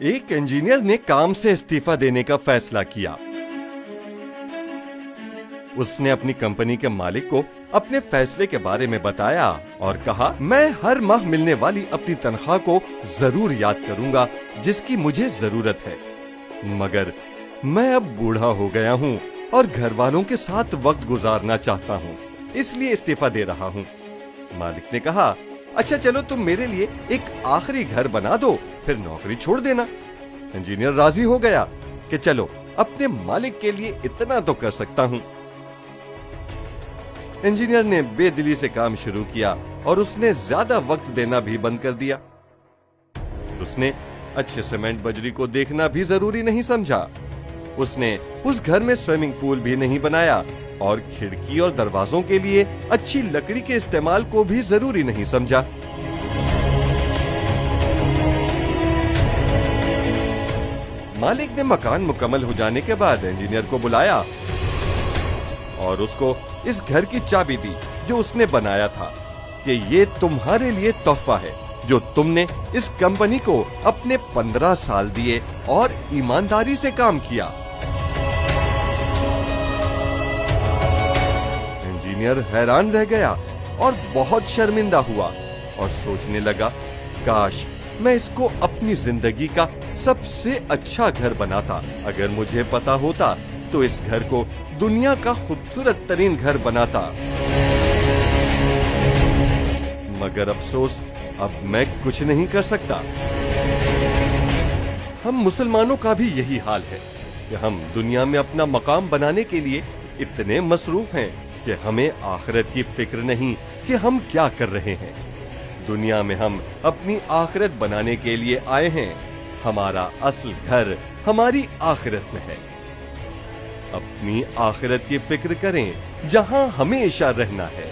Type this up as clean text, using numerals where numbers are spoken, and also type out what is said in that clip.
ایک انجینئر نے کام سے استعفا دینے کا فیصلہ کیا۔ اس نے اپنی کمپنی کے مالک کو اپنے فیصلے کے بارے میں بتایا اور کہا، میں ہر ماہ ملنے والی اپنی تنخواہ کو ضرور یاد کروں گا جس کی مجھے ضرورت ہے، مگر میں اب بوڑھا ہو گیا ہوں اور گھر والوں کے ساتھ وقت گزارنا چاہتا ہوں، اس لیے استعفا دے رہا ہوں۔ مالک نے کہا، اچھا چلو تم میرے لیے ایک آخری گھر بنا دو، پھر نوکری چھوڑ دینا۔ انجینئر راضی ہو گیا کہ چلو اپنے مالک کے لیے اتنا تو کر سکتا ہوں۔ انجینئر نے بے دلی سے کام شروع کیا اور اس نے زیادہ وقت دینا بھی بند کر دیا۔ اس نے اچھے سیمنٹ بجری کو دیکھنا بھی ضروری نہیں سمجھا۔ اس نے اس گھر میں سوئمنگ پول بھی نہیں بنایا اور کھڑکی اور دروازوں کے لیے اچھی لکڑی کے استعمال کو بھی ضروری نہیں سمجھا۔ مالک نے مکان مکمل ہو جانے کے بعد انجینئر کو بلایا اور اس کو اس گھر کی چابی دی جو اس نے بنایا تھا کہ یہ تمہارے لیے تحفہ ہے جو تم نے اس کمپنی کو اپنے 15 سال دیے اور ایمانداری سے کام کیا۔ انجینئر حیران رہ گیا اور بہت شرمندہ ہوا اور سوچنے لگا، کاش میں اس کو اپنی زندگی کا سب سے اچھا گھر بناتا۔ اگر مجھے پتا ہوتا تو اس گھر کو دنیا کا خوبصورت ترین گھر بناتا، مگر افسوس اب میں کچھ نہیں کر سکتا۔ ہم مسلمانوں کا بھی یہی حال ہے کہ ہم دنیا میں اپنا مقام بنانے کے لیے اتنے مصروف ہیں کہ ہمیں آخرت کی فکر نہیں کہ ہم کیا کر رہے ہیں۔ دنیا میں ہم اپنی آخرت بنانے کے لیے آئے ہیں، ہمارا اصل گھر ہماری آخرت میں ہے۔ اپنی آخرت کی فکر کریں جہاں ہمیشہ رہنا ہے۔